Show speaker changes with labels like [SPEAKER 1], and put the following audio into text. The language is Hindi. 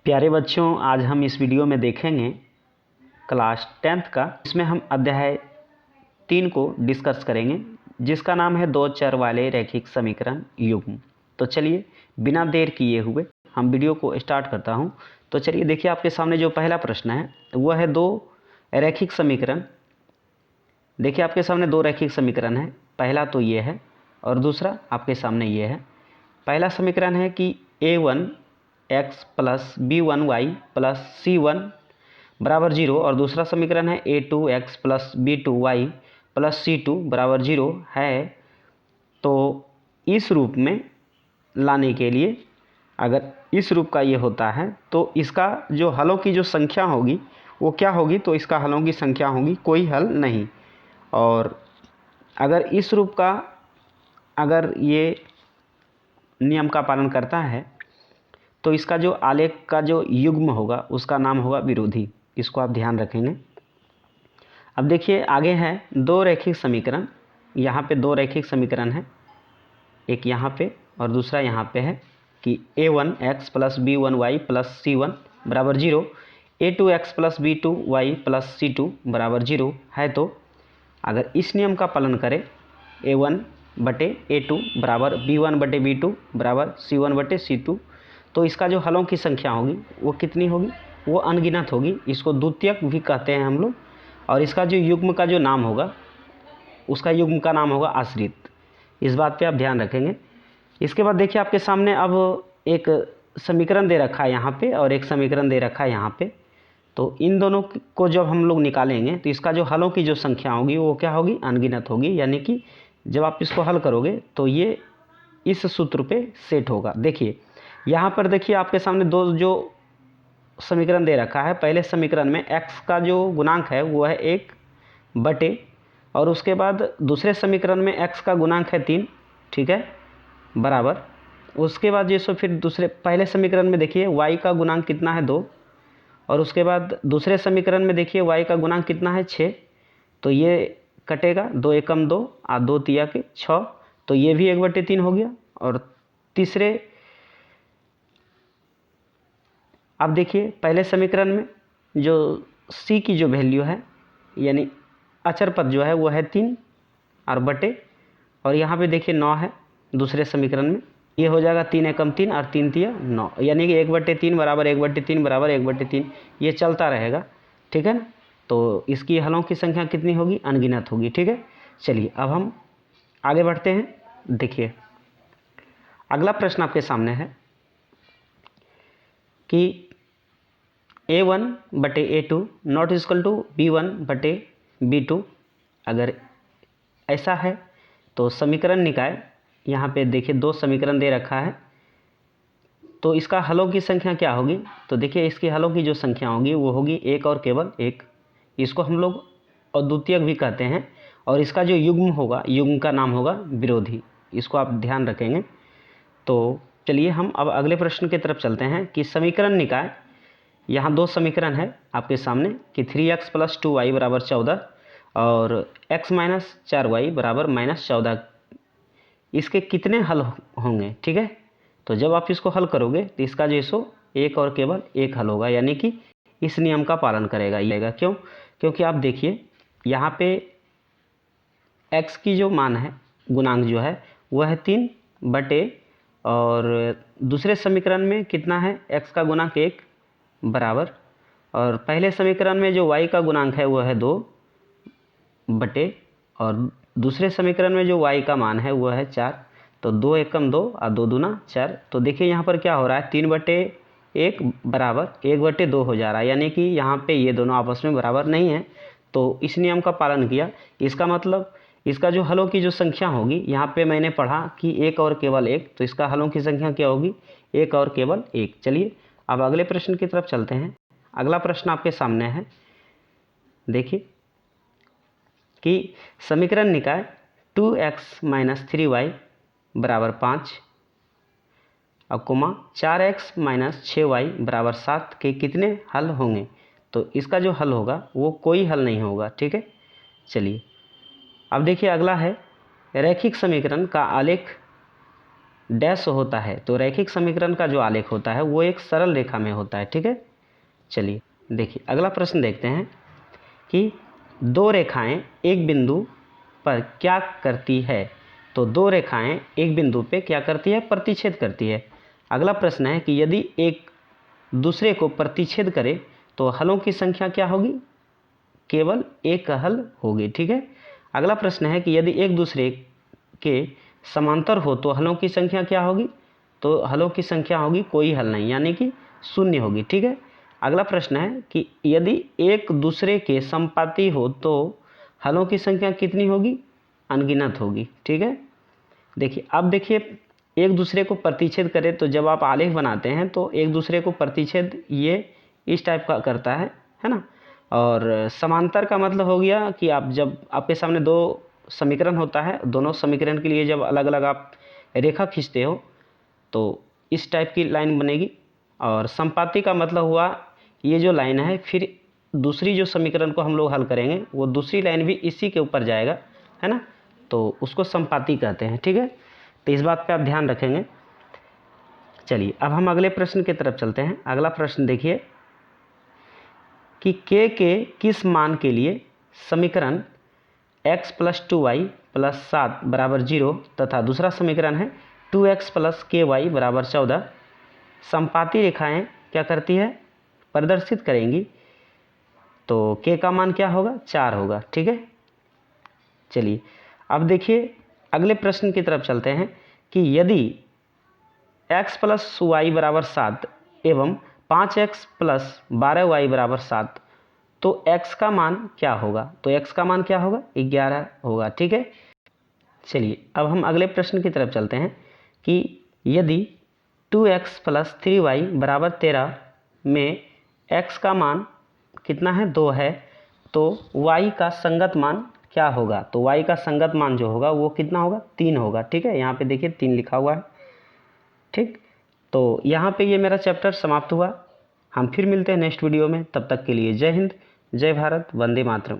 [SPEAKER 1] प्यारे बच्चों, आज हम इस वीडियो में देखेंगे क्लास 10th का। इसमें हम अध्याय 3 को डिस्कस करेंगे, जिसका नाम है दो चर वाले रैखिक समीकरण युग्म। तो चलिए बिना देर किए हुए हम वीडियो को स्टार्ट करता हूं। तो चलिए देखिए, आपके सामने जो पहला प्रश्न है वह है दो रैखिक समीकरण। देखिए आपके सामने दो रैखिक समीकरण है, पहला तो ये है और दूसरा आपके सामने ये है। पहला समीकरण है कि a1x plus b1y plus c1 बराबर 0 और दूसरा समीकरण है a2x plus b2y plus c2 बराबर 0 है। तो इस रूप में लाने के लिए अगर इस रूप का ये होता है तो इसका जो हलों की जो संख्या होगी वो क्या होगी, तो इसका हलों की संख्या होगी कोई हल नहीं। और अगर इस रूप का अगर ये नियम का पालन करता है तो इसका जो आलेख का जो युग्म होगा उसका नाम होगा विरोधी। इसको आप ध्यान रखेंगे। अब देखिए आगे है दो रैखिक समीकरण। यहाँ पे दो रैखिक समीकरण है, एक यहाँ पे और दूसरा यहाँ पे है कि a1x plus b1y plus c1 बराबर 0, a2x plus b2y plus c2 बराबर 0 है। तो अगर इस नियम का पालन करें a1 बटे a2 बराबर b1 बटे b2 बराबर c1 बटे c2, तो इसका जो हलों की संख्या होगी वो कितनी होगी, वो अनगिनत होगी। इसको द्वितीयक भी कहते हैं हम लोग। और इसका जो युग्म का जो नाम होगा उसका युग्म का नाम होगा आश्रित। इस बात पे आप ध्यान रखेंगे। इसके बाद देखिए आपके सामने अब एक समीकरण दे रखा है यहाँ पे और एक समीकरण दे रखा है यहाँ पे। तो इन दोनों को जब हम लोग निकालेंगे तो इसका जो हलों की जो संख्या होगी वो क्या होगी, अनगिनत होगी। यानी कि जब आप इसको हल करोगे तो ये इस सूत्र पे सेट होगा। देखिए यहाँ पर देखिए आपके सामने दो जो समीकरण दे रखा है। पहले समीकरण में x का जो गुणांक है वो है 1 बटे, और उसके बाद दूसरे समीकरण में x का गुणांक है 3, ठीक है, बराबर। उसके बाद जैसे फिर दूसरे पहले समीकरण में देखिए y का गुणांक कितना है 2, और उसके बाद दूसरे समीकरण में देखिए y का गुणांक कितना है 6। तो ये कटेगा, 2 एकम 2 और 2 तिया के 6, तो ये भी 1/3 हो गया। और तीसरे अब देखिए पहले समीकरण में जो c की जो वैल्यू है यानी अचर पद जो है वो है 3 और बटे, और यहाँ पे देखिए 9 है दूसरे समीकरण में। ये हो जाएगा 3 एकम 3 और 3 तिया 9, यानी कि 1/3 बराबर 1/3 बराबर 1/3, ये चलता रहेगा, ठीक है ना। तो इसकी हलों की संख्या कितनी होगी, अनगिनत होगी, ठीक है। चलिए अब हम आगे बढ़ते हैं। देखिए अगला प्रश्न आपके सामने है कि a1 बटे a2 not equal to b1 बटे b2। अगर ऐसा है तो समीकरण निकाय। यहाँ पे देखिए दो समीकरण दे रखा है, तो इसका हलों की संख्या क्या होगी, तो देखिए इसकी हलों की जो संख्या होगी वो होगी एक और केवल एक। इसको हम लोग अद्वितीयक भी कहते हैं। और इसका जो युग्म होगा, युग्म का नाम होगा विरोधी। इसको आप ध्यान रखेंगे। तो चलिए हम अब अगले प्रश्न की तरफ चलते हैं कि समीकरण निकाय। यहाँ दो समीकरण है आपके सामने कि 3x प्लस 2y बराबर 14 और x माइनस 4y बराबर -14। इसके कितने हल होंगे, ठीक है। तो जब आप इसको हल करोगे तो इसका जो सो एक और केवल एक हल होगा, यानी कि इस नियम का पालन करेगा ये। क्यों, क्योंकि आप देखिए यहाँ पे x की जो मान है, गुणांक जो है वह है 3 बटे, और दूसरे समीकरण में कितना है, x का गुणांक 1 बराबर, और पहले समीकरण में जो y का गुणांक है वह है 2 बटे, और दूसरे समीकरण में जो y का मान है वह है 4। तो 2 एकम 2 और 2 दूना 4। तो देखिए यहाँ पर क्या हो रहा है, 3/1 बराबर 1/2 हो जा रहा है, यानी कि यहाँ पे ये दोनों आपस में बराबर नहीं है। तो इस नियम का पालन किया। इसका मतलब इसका जो हलों की जो संख्या होगी, यहाँ पे मैंने पढ़ा कि एक और केवल एक, तो इसका हलों की संख्या क्या होगी, एक और केवल एक। चलिए अब अगले प्रश्न की तरफ चलते हैं। अगला प्रश्न आपके सामने है, देखिए कि समीकरण निकाय 2x माइनस 3y बराबर 5 और कोमा 4x माइनस 6y बराबर 7 के कितने हल होंगे। तो इसका जो हल होगा वो कोई हल नहीं होगा, ठीक है। चलिए अब देखिए अगला है रैखिक समीकरण का आलेख डैश होता है तो रैखिक समीकरण का जो आलेख होता है वो एक सरल रेखा में होता है। ठीक है, चलिए देखिए अगला प्रश्न देखते हैं कि दो रेखाएं एक बिंदु पर क्या करती है। तो दो रेखाएं एक बिंदु पे क्या करती है, प्रतिच्छेद करती है। अगला प्रश्न है कि यदि एक दूसरे को प्रतिच्छेद करे तो हलों की संख्या क्या होगी, केवल एक हल होगी। ठीक है, अगला प्रश्न है कि यदि एक दूसरे के समांतर हो तो हलों की संख्या क्या होगी, तो हलों की संख्या होगी कोई हल नहीं, यानी कि शून्य होगी। ठीक है, अगला प्रश्न है कि यदि एक दूसरे के समपाती हो तो हलों की संख्या कितनी होगी, अनगिनत होगी। ठीक है, देखिए अब देखिए एक दूसरे को प्रतिच्छेद करे तो जब आप आलेख बनाते हैं तो एक दूसरे को प्रतिच्छेद ये इस टाइप का करता है ना। और समांतर का मतलब हो गया कि आप जब आपके सामने दो समीकरण होता है, दोनों समीकरण के लिए जब अलग अलग आप रेखा खींचते हो तो इस टाइप की लाइन बनेगी। और संपाती का मतलब हुआ ये जो लाइन है, फिर दूसरी जो समीकरण को हम लोग हल करेंगे वो दूसरी लाइन भी इसी के ऊपर जाएगा, है ना, तो उसको संपाती कहते हैं। ठीक है, तो इस बात पे आप ध्यान रखेंगे। चलिए अब हम अगले प्रश्न की तरफ चलते हैं। अगला प्रश्न देखिए कि के किस मान के लिए समीकरण x + 2y + 7 = 0 तथा दूसरा समीकरण है 2x + ky = 14 संपाती रेखाएं क्या करती है, प्रदर्शित करेंगी। तो k का मान क्या होगा, 4 होगा। ठीक है, चलिए अब देखिए अगले प्रश्न की तरफ चलते हैं कि यदि x + y = 7 एवं 5x + 12y = 7 तो x का मान क्या होगा, तो x का मान क्या होगा, 11 होगा। ठीक है, चलिए अब हम अगले प्रश्न की तरफ चलते हैं कि यदि 2x + 3y = 13 में x का मान कितना है, 2 है, तो y का संगत मान क्या होगा, तो y का संगत मान जो होगा वो कितना होगा, 3 होगा। ठीक है, यहाँ पे देखिए 3 लिखा हुआ है। ठीक, तो यहाँ पे ये मेरा चैप्टर समाप्त हुआ। हम फिर मिलते हैं नेक्स्ट वीडियो में, तब तक के लिए जय हिंद, जय भारत, वंदे मातरम।